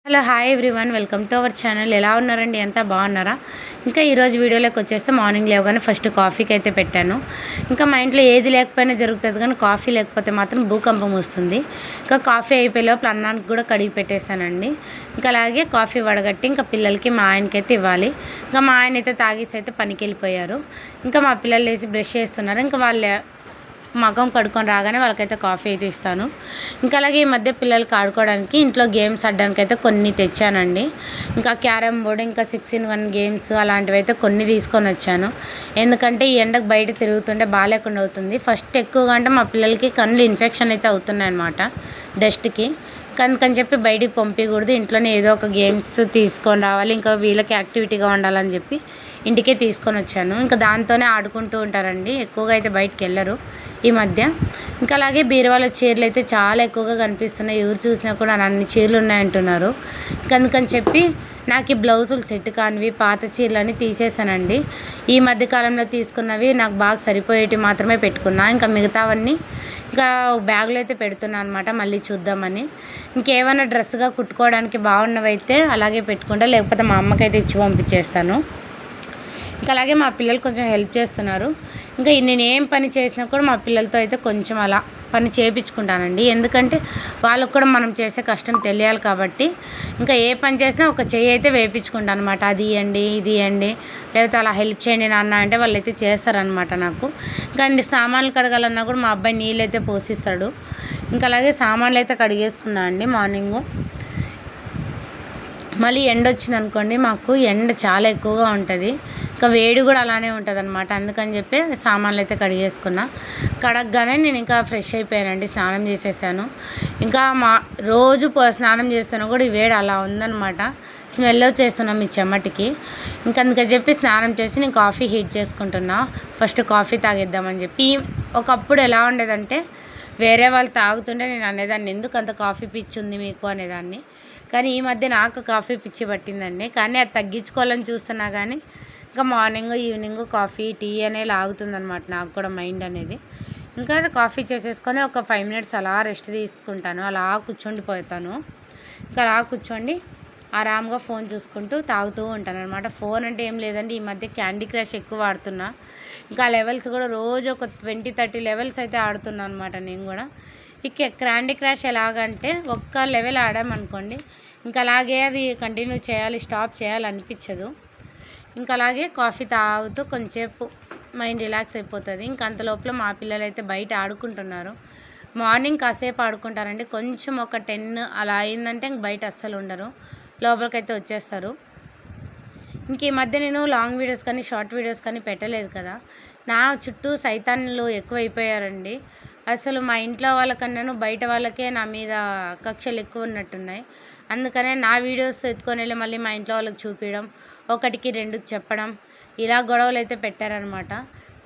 Hello hi everyone, welcome to our channel. ఎలా ఉన్నారండి? ఎంత బాగున్నారా? ఇంకా ఈరోజు వీడియోలోకి వచ్చేస్తే మార్నింగ్ లేవగానే ఫస్ట్ కాఫీకి అయితే పెట్టాను. ఇంకా మా ఇంట్లో ఏది లేకపోయినా జరుగుతుంది, కానీ కాఫీ లేకపోతే మాత్రం భూకంపం వస్తుంది. ఇంకా కాఫీ అయిపోయే లోపల అన్నానికి కూడా కడిగి పెట్టేశానండి. ఇంకా అలాగే కాఫీ వడగట్టి ఇంకా పిల్లలకి మా ఆయనకైతే ఇవ్వాలి. ఇంకా మా ఆయన అయితే తాగేసి అయితే పనికి వెళ్ళిపోయారు. ఇంకా మా పిల్లలు లేచి బ్రష్ చేస్తున్నారు. ఇంకా వాళ్ళ మగం కడుక్కొని రాగానే వాళ్ళకైతే కాఫీ అయితే ఇస్తాను. ఇంకా అలాగే ఈ మధ్య పిల్లలకి ఆడుకోవడానికి ఇంట్లో గేమ్స్ ఆడడానికి అయితే కొన్ని తెచ్చానండి. ఇంకా క్యారమ్ బోర్డు, ఇంకా 6-in-1 గేమ్స్ అలాంటివి అయితే కొన్ని తీసుకొని వచ్చాను. ఎందుకంటే ఈ ఎండకు బయట తిరుగుతుంటే బాగాలేకుండా అవుతుంది. ఫస్ట్ ఎక్కువగా అంటే మా పిల్లలకి కళ్ళు ఇన్ఫెక్షన్ అయితే అవుతున్నాయి అన్నమాట డస్ట్కి. అందుకని చెప్పి బయటికి పంపించకూడదు, ఇంట్లోనే ఏదో ఒక గేమ్స్ తీసుకొని రావాలి, ఇంకా వీళ్ళకి యాక్టివిటీగా ఉండాలని చెప్పి ఇంటికే తీసుకొని వచ్చాను. ఇంకా దాంతోనే ఆడుకుంటూ ఉంటారండి, ఎక్కువగా అయితే బయటికి వెళ్ళరు ఈ మధ్య. ఇంకా అలాగే బీరువాలో చీరలు అయితే చాలా ఎక్కువగా కనిపిస్తున్నాయి. ఎవరు చూసినా కూడా అన్ని చీరలు ఉన్నాయంటున్నారు. ఇంకా అందుకని చెప్పి నాకు ఈ బ్లౌజులు సెట్ కానివి పాత చీరలని తీసేసానండి. ఈ మధ్య కాలంలో తీసుకున్నవి నాకు బాగా సరిపోయేటివి మాత్రమే పెట్టుకున్నా. ఇంకా మిగతావన్నీ ఇంకా బ్యాగ్లో అయితే పెడుతున్నాను అనమాట, మళ్ళీ చూద్దామని. ఇంకేమైనా డ్రెస్గా కుట్టుకోవడానికి బాగున్నవైతే అలాగే పెట్టుకుంటా, లేకపోతే మా అమ్మకైతే ఇచ్చి పంపించేస్తాను. ఇంకా అలాగే మా పిల్లలు కొంచెం హెల్ప్ చేస్తున్నారు. ఇంకా నేను ఏం పని చేసినా కూడా మా పిల్లలతో అయితే కొంచెం అలా పని చేయించుకుంటానండి. ఎందుకంటే వాళ్ళకు కూడా మనం చేసే కష్టం తెలియాలి కాబట్టి ఇంకా ఏ పని చేసినా ఒక చెయ్యి అయితే వేయించుకుంటాను అనమాట. అది ఇవ్వండి, ఇది ఇవ్వండి, లేకపోతే అలా హెల్ప్ చేయండి నాన్న అంటే వాళ్ళు అయితే చేస్తారనమాట నాకు. ఇంకా సామాన్లు కడగాలన్నా కూడా మా అబ్బాయి నీళ్ళు అయితే పోసిస్తాడు. ఇంకా అలాగే సామాన్లు అయితే కడిగేసుకున్నా అండి మార్నింగు. మళ్ళీ ఎండ వచ్చింది అనుకోండి, మాకు ఎండ చాలా ఎక్కువగా ఉంటుంది, ఇంకా వేడి కూడా అలానే ఉంటుంది అనమాట. అందుకని చెప్పి సామాన్లు అయితే కడిగేసుకున్నా. కడగగానే నేను ఇంకా ఫ్రెష్ అయిపోయానండి, స్నానం చేసేసాను. ఇంకా రోజు స్నానం చేస్తున్నా కూడా ఈ వేడి అలా ఉందన్నమాట, స్మెల్ వచ్చేస్తున్నాం ఈ చెమటికి. ఇంకా అందుకని చెప్పి స్నానం చేసి నేను కాఫీ హీట్ చేసుకుంటున్నా. ఫస్ట్ కాఫీ తాగేద్దామని చెప్పి. ఒకప్పుడు ఎలా ఉండేదంటే వేరే వాళ్ళు తాగుతుంటే నేను అనేదాన్ని, ఎందుకు అంత కాఫీ పిచ్చి ఉంది మీకు అనేదాన్ని. కానీ ఈ మధ్య నాకు కాఫీ పిచ్చి పట్టిందండి. కానీ అది తగ్గించుకోవాలని చూస్తున్నా, కానీ ఇంకా మార్నింగ్ ఈవినింగ్ కాఫీ టీ అనేది లాగుతుందనమాట నాకు కూడా మైండ్ అనేది. ఇంకా కాఫీ చేసేసుకొని ఒక 5 minutes అలా రెస్ట్ తీసుకుంటాను, అలా కూర్చొండిపోతాను. ఇంకా అలా కూర్చోండి ఆరామ్గా ఫోన్ చూసుకుంటూ తాగుతూ ఉంటాను అనమాట. ఫోన్ అంటే ఏం లేదండి, ఈ మధ్య క్యాండీ క్రష్ ఎక్కువ ఆడుతున్నా. ఇంకా లెవెల్స్ కూడా రోజు ఒక 20-30 లెవెల్స్ అయితే ఆడుతున్నాను అనమాట నేను కూడా. ఇక క్యాండీ క్రష్ ఎలాగంటే ఒక్క లెవెల్ ఆడామనుకోండి, ఇంకా అలాగే అది కంటిన్యూ చేయాలి, స్టాప్ చేయాలనిపించదు. ఇంకా అలాగే కాఫీ తాగుతూ కొంచెంసేపు మైండ్ రిలాక్స్ అయిపోతుంది. ఇంకా అంతలోపల మా పిల్లలు అయితే బయట ఆడుకుంటున్నారు. మార్నింగ్ కాసేపు ఆడుకుంటారండి, కొంచెం ఒక 10 అలా అయిందంటే ఇంక బయట అస్సలు ఉండరు, లోపలికైతే వచ్చేస్తారు. ఇంక ఈ మధ్య నేను లాంగ్ వీడియోస్ కానీ షార్ట్ వీడియోస్ కానీ పెట్టలేదు కదా, నా చుట్టూ సైతాన్లు ఎక్కువైపోయారండి. అసలు మా ఇంట్లో వాళ్ళకన్నాను బయట వాళ్ళకే నా మీద కక్షలు ఎక్కువ ఉన్నట్టున్నాయి. అందుకనే నా వీడియోస్ ఎత్తుకొని వెళ్ళి మళ్ళీ మా ఇంట్లో వాళ్ళకి చూపించడం, 1కి 2కి చెప్పడం, ఇలా గొడవలు అయితే పెట్టారనమాట.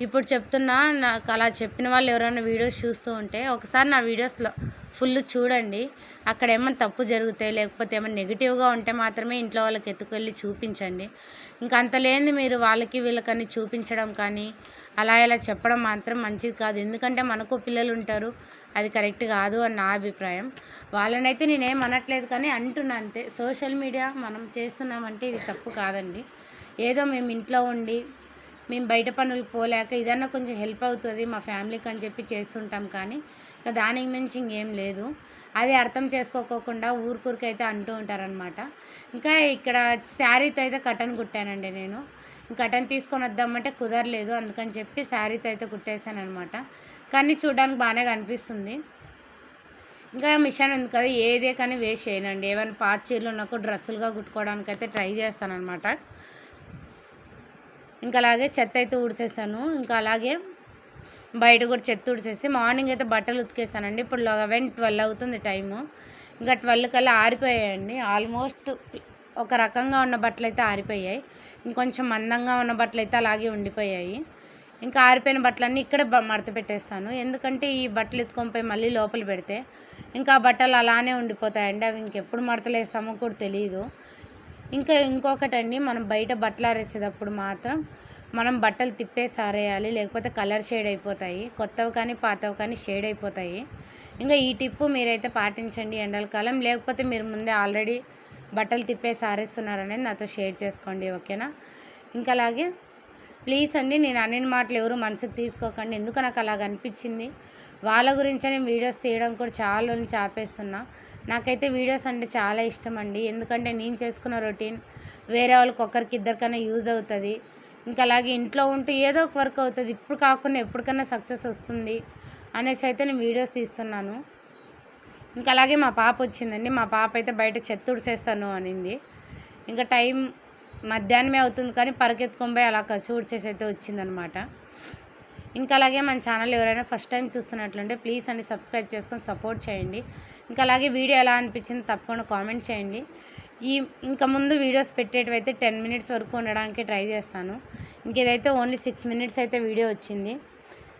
ఇప్పుడు చెప్తున్నా, నాకు అలా చెప్పిన వాళ్ళు ఎవరైనా వీడియోస్ చూస్తూ ఉంటే ఒకసారి నా వీడియోస్లో ఫుల్ చూడండి. అక్కడ ఏమైనా తప్పు జరిగితే లేకపోతే ఏమైనా నెగిటివ్గా ఉంటే మాత్రమే ఇంట్లో వాళ్ళకి ఎత్తుకెళ్ళి చూపించండి. ఇంకా అంత లేనిది మీరు వాళ్ళకి వీళ్ళకని చూపించడం కానీ అలా ఇలా చెప్పడం మాత్రం మంచిది కాదు. ఎందుకంటే మనకు పిల్లలు ఉంటారు, అది కరెక్ట్ కాదు అని నా అభిప్రాయం. వాళ్ళనైతే నేనేం అనట్లేదు, కానీ అంటున్నా అంతే. సోషల్ మీడియా మనం చేస్తున్నామంటే ఇది తప్పు కాదండి. ఏదో మేము ఇంట్లో ఉండి మేము బయట పనులకు పోలేక ఇదన్నా కొంచెం హెల్ప్ అవుతుంది మా ఫ్యామిలీకి అని చెప్పి చేస్తుంటాం, కానీ ఇంకా దానికి మించి ఇంకేం లేదు. అది అర్థం చేసుకోకుండా ఊరికైతే అంటూ ఉంటారనమాట. ఇంకా ఇక్కడ శారీతో అయితే కటన్ కుట్టానండి నేను. కటన్ తీసుకొని వద్దామంటే కుదరలేదు, అందుకని చెప్పి శారీతో అయితే కుట్టేశాను అనమాట. కానీ చూడడానికి బాగానే కనిపిస్తుంది. ఇంకా మిషన్ ఉంది కదా, ఏదే కానీ వేస్ట్ చేయనండి. ఏమైనా పాత చీరలు ఉన్నప్పుడు డ్రెస్సులుగా కుట్టుకోవడానికి అయితే ట్రై చేస్తాను అనమాట. ఇంకా అలాగే చెత్త అయితే ఊడ్చేసాను. ఇంకా అలాగే బయట కూడా చెత్త ఊడ్చేసి మార్నింగ్ అయితే బట్టలు ఉతికేసానండి. ఇప్పుడు 11-12 అవుతుంది టైము. ఇంకా 12 కల్లా ఆరిపోయాయండి. ఆల్మోస్ట్ ఒక రకంగా ఉన్న బట్టలు అయితే ఆరిపోయాయి, ఇంకొంచెం మందంగా ఉన్న బట్టలు అయితే అలాగే ఉండిపోయాయి. ఇంకా ఆరిపోయిన బట్టలన్నీ ఇక్కడే మడత పెట్టేస్తాను. ఎందుకంటే ఈ బట్టలు ఎత్తుకొని పోయి మళ్ళీ లోపల పెడితే ఇంకా బట్టలు అలానే ఉండిపోతాయండి, అవి ఇంకెప్పుడు మడతలు వేస్తామో కూడా తెలియదు. ఇంకా ఇంకొకటండి, మనం బయట బట్టలు ఆరేసేటప్పుడు మాత్రం మనం బట్టలు తిప్పేసి ఆరేయాలి, లేకపోతే కలర్ షేడ్ అయిపోతాయి. కొత్తవి కానీ పాతవి కానీ షేడ్ అయిపోతాయి. ఇంకా ఈ టిప్పు మీరైతే పాటించండి ఎండల కాలం. లేకపోతే మీరు ముందే ఆల్రెడీ బట్టలు తిప్పేసి ఆరేస్తున్నారనేది నాతో షేర్ చేసుకోండి, ఓకేనా. ఇంకా అలాగే ప్లీజ్ అండి, నేను అన్ని మాటలు ఎవరు మనసుకు తీసుకోకండి. ఎందుకు నాకు అలాగ అనిపించింది, వాళ్ళ గురించే నేను వీడియోస్ తీయడం కూడా చాలా నుంచి ఆపేస్తున్నా. నాకైతే వీడియోస్ అంటే చాలా ఇష్టం అండి, ఎందుకంటే నేను చేసుకున్న రొటీన్ వేరే వాళ్ళకి ఒక్కరికి ఇద్దరికైనా యూజ్ అవుతుంది. ఇంకా అలాగే ఇంట్లో ఉంటూ ఏదో ఒక వర్క్ అవుతుంది, ఇప్పుడు కాకుండా ఎప్పటికైనా సక్సెస్ వస్తుంది అనేసి అయితే నేను వీడియోస్ తీస్తున్నాను. ఇంకా అలాగే మా పాప వచ్చిందండి. మా పాప అయితే బయట చెత్త ఊడ్చేస్తాను అనింది. ఇంకా టైం మధ్యాహ్నమే అవుతుంది కానీ పరిగెత్తుకొని పోయి అలా కసి ఊడ్చేసి అయితే వచ్చిందనమాట. ఇంకా అలాగే మన ఛానల్ ఎవరైనా ఫస్ట్ టైం చూస్తున్నట్లుంటే ప్లీజ్ అండి సబ్స్క్రైబ్ చేసుకొని సపోర్ట్ చేయండి. ఇంకా అలాగే వీడియో ఎలా అనిపించింది తప్పకుండా కామెంట్ చేయండి. ఇంకా ముందు వీడియోస్ పెట్టేటివైతే 10 మినిట్స్ వరకు ఉండడానికి ట్రై చేస్తాను. ఇంకేదైతే ఓన్లీ 6 మినిట్స్ అయితే వీడియో వచ్చింది.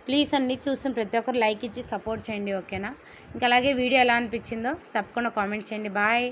ప్లీజ్ అండి చూసిన ప్రతి ఒక్కరు లైక్ ఇచ్చి సపోర్ట్ చేయండి, ఓకేనా. ఇంకా అలాగే వీడియో ఎలా అనిపించిందో తప్పకుండా కామెంట్ చేయండి. బాయ్.